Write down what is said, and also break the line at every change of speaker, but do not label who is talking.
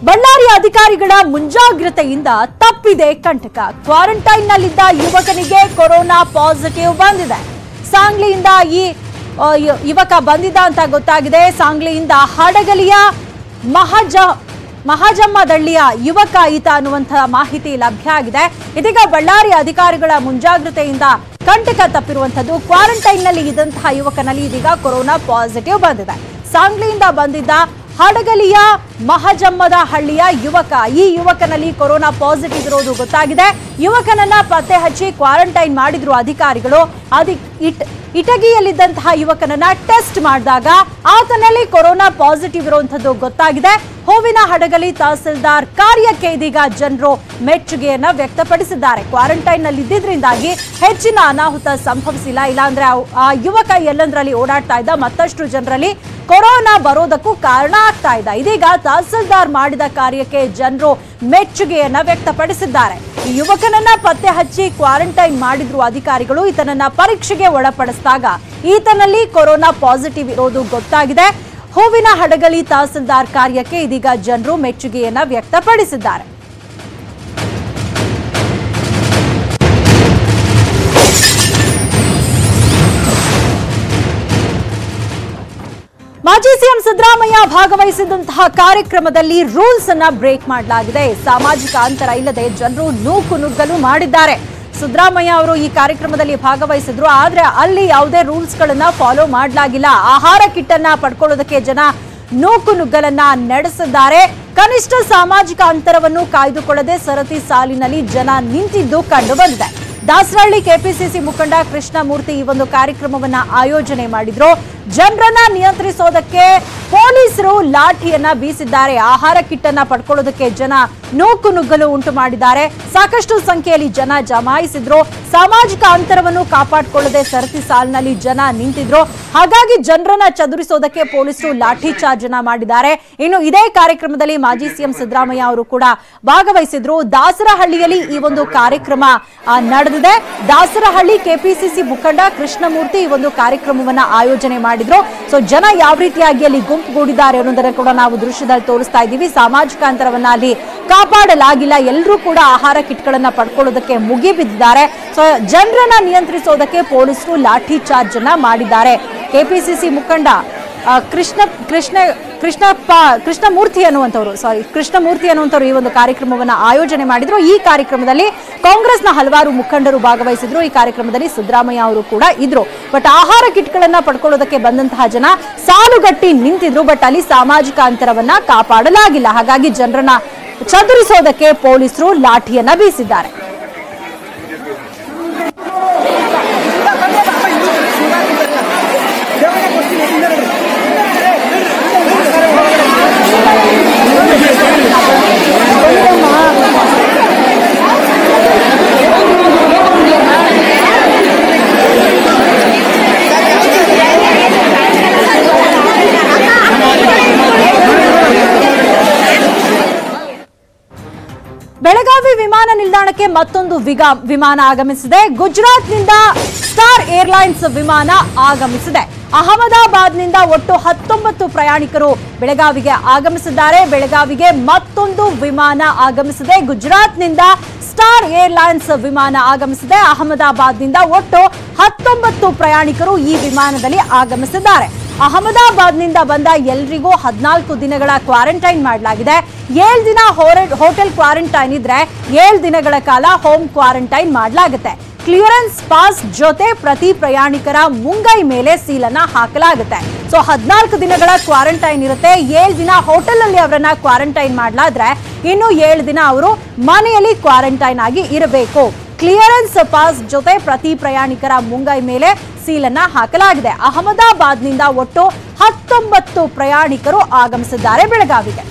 ಬಳ್ಳಾರಿ ಅಧಿಕಾರಿಗಳ ಮುಂಜಾಗ್ರತೆಯಿಂದ ತಪ್ಪಿದೆ ಕಂಟಕ. ಕ್ವಾರಂಟೈನ್ನಲ್ಲಿದ್ದ ಯುವಕನಿಗೆ ಕೊರೋನಾ ಪಾಸಿಟಿವ್ ಬಂದಿದೆ. ಸಾಂಗ್ಲಿಯಿಂದ ಈ ಯುವಕ ಬಂದಿದ್ದ ಅಂತ ಗೊತ್ತಾಗಿದೆ. ಸಾಂಗ್ಲಿಯಿಂದ ಹಡಗಲಿಯ ಮಹಾಜಮ್ಮದಳ್ಳಿಯ ಯುವಕ ಈತ ಅನ್ನುವಂತಹ ಮಾಹಿತಿ ಲಭ್ಯ ಆಗಿದೆ. ಇದೀಗ ಬಳ್ಳಾರಿ ಅಧಿಕಾರಿಗಳ ಮುಂಜಾಗ್ರತೆಯಿಂದ ಕಂಟಕ ತಪ್ಪಿರುವಂತದ್ದು. ಕ್ವಾರಂಟೈನ್ನಲ್ಲಿ ಇದ್ದಂತಹ ಯುವಕನಲ್ಲಿ ಇದೀಗ ಕೊರೋನಾ ಪಾಸಿಟಿವ್ ಬಂದಿದೆ. ಸಾಂಗ್ಲಿಯಿಂದ ಬಂದಿದ್ದ ಹಡಗಲಿಯ ಮಹಾಜಮ್ಮದ ಹಳ್ಳಿಯ ಯುವಕ, ಈ ಯುವಕನಲ್ಲಿ ಕೊರೋನಾ ಪಾಸಿಟಿವ್ ಇರೋದು ಗೊತ್ತಾಗಿದೆ. ಯುವಕನನ್ನ ಪತ್ತೆ ಹಚ್ಚಿ ಕ್ವಾರಂಟೈನ್ ಮಾಡಿದ್ರು ಅಧಿಕಾರಿಗಳು. ಇಟಗಿಯಲ್ಲಿದ್ದಂತಹ ಯುವಕನನ್ನ ಟೆಸ್ಟ್ ಮಾಡಿದಾಗ ಆತನಲ್ಲಿ ಕೊರೋನಾ ಪಾಸಿಟಿವ್ ಇರುವಂತದ್ದು ಗೊತ್ತಾಗಿದೆ. ಹೂವಿನ ಹಡಗಲಿ ತಹಸೀಲ್ದಾರ್ ಕಾರ್ಯಕ್ಕೆ ಇದೀಗ ಜನರು ಮೆಚ್ಚುಗೆಯನ್ನ ವ್ಯಕ್ತಪಡಿಸಿದ್ದಾರೆ. ಕ್ವಾರಂಟೈನ್ ನಲ್ಲಿ ಇದ್ದಿದ್ರಿಂದಾಗಿ ಹೆಚ್ಚಿನ ಅನಾಹುತ ಸಂಭವಿಸಿಲ್ಲ. ಇಲ್ಲಾಂದ್ರೆ ಆ ಯುವಕ ಎಲ್ಲಂದ್ರಲ್ಲಿ ಓಡಾಡ್ತಾ ಇದ್ದ, ಮತ್ತಷ್ಟು ಜನರಲ್ಲಿ ಕೊರೋನಾ ಬರೋದಕ್ಕೂ ಕಾರಣ ಆಗ್ತಾ ಇದೆ. ಇದೀಗ ತಹಸೀಲ್ದಾರ್ ಮಾಡಿದ ಕಾರ್ಯಕ್ಕೆ ಜನರು ಮೆಚ್ಚುಗೆಯನ್ನ ವ್ಯಕ್ತಪಡಿಸಿದ್ದಾರೆ. ಈ ಯುವಕನನ್ನ ಪತ್ತೆ ಹಚ್ಚಿ ಕ್ವಾರಂಟೈನ್ ಮಾಡಿದ್ರು ಅಧಿಕಾರಿಗಳು. ಈತನನ್ನ ಪರೀಕ್ಷೆಗೆ ಒಳಪಡಿಸಿದಾಗ ಈತನಲ್ಲಿ ಕೊರೋನಾ ಪಾಸಿಟಿವ್ ಇರೋದು ಗೊತ್ತಾಗಿದೆ. ಹೂವಿನ ಹಡಗಲಿ ತಹಸೀಲ್ದಾರ್ ಕಾರ್ಯಕ್ಕೆ ಇದೀಗ ಜನರು ಮೆಚ್ಚುಗೆಯನ್ನ ವ್ಯಕ್ತಪಡಿಸಿದ್ದಾರೆ. ಮಾಜಿ ಸಿಎಂ ಸಿದ್ದರಾಮಯ್ಯ ಭಾಗವಹಿಸಿದಂತಹ ಕಾರ್ಯಕ್ರಮದಲ್ಲಿ ರೂಲ್ಸ್ ಅನ್ನ ಬ್ರೇಕ್ ಮಾಡಲಾಗಿದೆ. ಸಾಮಾಜಿಕ ಅಂತರ ಇಲ್ಲದೆ ಜನರು ನೂಕು ನುಗ್ಗಲು ಮಾಡಿದ್ದಾರೆ. ಸಿದ್ದರಾಮಯ್ಯ ಅವರು ಈ ಕಾರ್ಯಕ್ರಮದಲ್ಲಿ ಭಾಗವಹಿಸಿದ್ರು, ಆದ್ರೆ ಅಲ್ಲಿ ಯಾವುದೇ ರೂಲ್ಸ್ ಗಳನ್ನ ಫಾಲೋ ಮಾಡಲಾಗಿಲ್ಲ. ಆಹಾರ ಕಿಟ್ ಅನ್ನ ಪಡ್ಕೊಳ್ಳೋದಕ್ಕೆ ಜನ ನೂಕು ನುಗ್ಗಲನ್ನ ನಡೆಸಿದ್ದಾರೆ. ಕನಿಷ್ಠ ಸಾಮಾಜಿಕ ಅಂತರವನ್ನು ಕಾಯ್ದುಕೊಳ್ಳದೆ ಸರತಿ ಸಾಲಿನಲ್ಲಿ ಜನ ನಿಂತಿದ್ದು ಕಂಡು ಬಂದಿದೆ. ದಾಸರಹಳ್ಳಿ ಕೆಪಿಸಿಸಿ ಮುಖಂಡ ಕೃಷ್ಣಮೂರ್ತಿ ಈ ಒಂದು ಕಾರ್ಯಕ್ರಮವನ್ನ ಆಯೋಜನೆ ಮಾಡಿದ್ರು. ಜನರನ್ನ ನಿಯಂತ್ರಿಸೋದಕ್ಕೆ ಪೊಲೀಸರು ಲಾಠಿಯನ್ನ ಬೀಸಿದ್ದಾರೆ. ಆಹಾರ ಕಿಟ್ ಅನ್ನ ಪಡ್ಕೊಳ್ಳೋದಕ್ಕೆ ಜನ ನೂಕು ನುಗ್ಗಲು ಉಂಟು ಮಾಡಿದ್ದಾರೆ. ಸಾಕಷ್ಟು ಸಂಖ್ಯೆಯಲ್ಲಿ ಜನ ಜಮಾಯಿಸಿದ್ರು. ಸಾಮಾಜಿಕ ಅಂತರವನ್ನು ಕಾಪಾಡಿಕೊಳ್ಳದೆ ಸರತಿ ಸಾಲಿನಲ್ಲಿ ಜನ ನಿಂತಿದ್ರು. ಹಾಗಾಗಿ ಜನರನ್ನ ಚದುರಿಸೋದಕ್ಕೆ ಪೊಲೀಸರು ಲಾಠಿ ಚಾರ್ಜ್ ಅನ್ನ ಮಾಡಿದ್ದಾರೆ. ಇನ್ನು ಇದೇ ಕಾರ್ಯಕ್ರಮದಲ್ಲಿ ಮಾಜಿ ಸಿಎಂ ಸಿದ್ದರಾಮಯ್ಯ ಅವರು ಕೂಡ ಭಾಗವಹಿಸಿದ್ರು. ದಾಸರಹಳ್ಳಿಯಲ್ಲಿ ಈ ಒಂದು ಕಾರ್ಯಕ್ರಮ ನಡೆದಿದೆ. ದಾಸರಹಳ್ಳಿ ಕೆಪಿಸಿಸಿ ಮುಖಂಡ ಕೃಷ್ಣಮೂರ್ತಿ ಈ ಒಂದು ಕಾರ್ಯಕ್ರಮವನ್ನ ಆಯೋಜನೆ ಮಾಡಿದ್ರು. ಸೊ ಜನ ಯಾವ ರೀತಿಯಾಗಿ ಅಲ್ಲಿ ಗುಂಪುಗೂಡಿದ್ದಾರೆ ಅನ್ನೋದನ್ನ ಕೂಡ ನಾವು ದೃಶ್ಯದಲ್ಲಿ ತೋರಿಸ್ತಾ ಇದ್ದೀವಿ. ಸಾಮಾಜಿಕ ಅಂತರವನ್ನ ಅಲ್ಲಿ ಕಾಪಾಡಲಾಗಿಲ್ಲ. ಎಲ್ಲರೂ ಕೂಡ ಆಹಾರ ಕಿಟ್ಗಳನ್ನ ಪಡ್ಕೊಳ್ಳೋದಕ್ಕೆ ಮುಗಿಬಿದ್ದಿದ್ದಾರೆ. ಸೊ ಜನರನ್ನ ನಿಯಂತ್ರಿಸೋದಕ್ಕೆ ಪೊಲೀಸರು ಲಾಠಿ ಚಾರ್ಜ್ ಅನ್ನ ಮಾಡಿದ್ದಾರೆ. ಕೆಪಿಸಿಸಿ ಮುಖಂಡ ಕೃಷ್ಣಮೂರ್ತಿ ಅನ್ನುವಂಥವ್ರು ಈ ಒಂದು ಕಾರ್ಯಕ್ರಮವನ್ನ ಆಯೋಜನೆ ಮಾಡಿದ್ರು. ಈ ಕಾರ್ಯಕ್ರಮದಲ್ಲಿ ಕಾಂಗ್ರೆಸ್ನ ಹಲವಾರು ಮುಖಂಡರು ಭಾಗವಹಿಸಿದ್ರು. ಈ ಕಾರ್ಯಕ್ರಮದಲ್ಲಿ ಸಿದ್ದರಾಮಯ್ಯ ಅವರು ಕೂಡ ಇದ್ರು. ಬಟ್ ಆಹಾರ ಕಿಟ್ಗಳನ್ನ ಪಡ್ಕೊಳ್ಳೋದಕ್ಕೆ ಬಂದಂತಹ ಜನ ಸಾಲುಗಟ್ಟಿ ನಿಂತಿದ್ರು. ಬಟ್ ಅಲ್ಲಿ ಸಾಮಾಜಿಕ ಅಂತರವನ್ನ ಕಾಪಾಡಲಾಗಿಲ್ಲ. ಹಾಗಾಗಿ ಜನರನ್ನ ಚದುರಿಸೋದಕ್ಕೆ ಪೊಲೀಸರು ಲಾಠಿಯನ್ನ ಬೀಸಿದ್ದಾರೆ. ಬೆಳಗಾವಿ ವಿಮಾನ ನಿಲ್ದಾಣಕ್ಕೆ ಮತ್ತೊಂದು ವಿಮಾನ ಆಗಮಿಸಿದೆ. ಗುಜರಾತ್ನಿಂದ ಸ್ಟಾರ್ ಏರ್ಲೈನ್ಸ್ ವಿಮಾನ ಆಗಮಿಸಿದೆ. ಅಹಮದಾಬಾದ್ನಿಂದ ಒಟ್ಟು 19 ಪ್ರಯಾಣಿಕರು ಬೆಳಗಾವಿಗೆ ಆಗಮಿಸಿದ್ದಾರೆ. ಬೆಳಗಾವಿಗೆ ಮತ್ತೊಂದು ವಿಮಾನ ಆಗಮಿಸಿದೆ. ಗುಜರಾತ್ನಿಂದ ಸ್ಟಾರ್ ಏರ್ಲೈನ್ಸ್ ವಿಮಾನ ಆಗಮಿಸಿದೆ. ಅಹಮದಾಬಾದ್ನಿಂದ ಒಟ್ಟು 19 ಪ್ರಯಾಣಿಕರು ಈ ವಿಮಾನದಲ್ಲಿ ಆಗಮಿಸಿದ್ದಾರೆ. ಅಹಮದಾಬಾದ್ನಿಂದ ಬಂದ ಎಲ್ರಿಗೂ 14 ದಿನಗಳ ಕ್ವಾರಂಟೈನ್ ಮಾಡಲಾಗಿದೆ. 7 ದಿನ ಹೋಟೆಲ್ ಕ್ವಾರಂಟೈನ್ ಇದ್ರೆ 7 ದಿನಗಳ ಕಾಲ ಹೋಮ್ ಕ್ವಾರಂಟೈನ್ ಮಾಡಲಾಗುತ್ತೆ. ಕ್ಲಿಯರೆನ್ಸ್ ಪಾಸ್ ಜೊತೆ ಪ್ರತಿ ಪ್ರಯಾಣಿಕರ ಮುಂಗೈ ಮೇಲೆ ಸೀಲನ್ನ ಹಾಕಲಾಗುತ್ತೆ. ಸೊ 14 ದಿನಗಳ ಕ್ವಾರಂಟೈನ್ ಇರುತ್ತೆ. 7 ದಿನ ಹೋಟೆಲ್ ಅಲ್ಲಿ ಅವರನ್ನ ಕ್ವಾರಂಟೈನ್ ಮಾಡಲಾದ್ರೆ ಇನ್ನು 7 ದಿನ ಅವರು ಮನೆಯಲ್ಲಿ ಕ್ವಾರಂಟೈನ್ ಆಗಿ ಇರಬೇಕು. ಕ್ಲಿಯರೆನ್ಸ್ ಪಾಸ್ ಜೊತೆ ಪ್ರತಿ ಪ್ರಯಾಣಿಕರ ಮುಂಗೈ ಮೇಲೆ ಸೀಲನ್ನ ಹಾಕಲಾಗಿದೆ. ಅಹಮದಾಬಾದ್ನಿಂದ ಒಟ್ಟು 19 ಪ್ರಯಾಣಿಕರು ಆಗಮಿಸಿದ್ದಾರೆ ಬೆಳಗಾವಿಗೆ.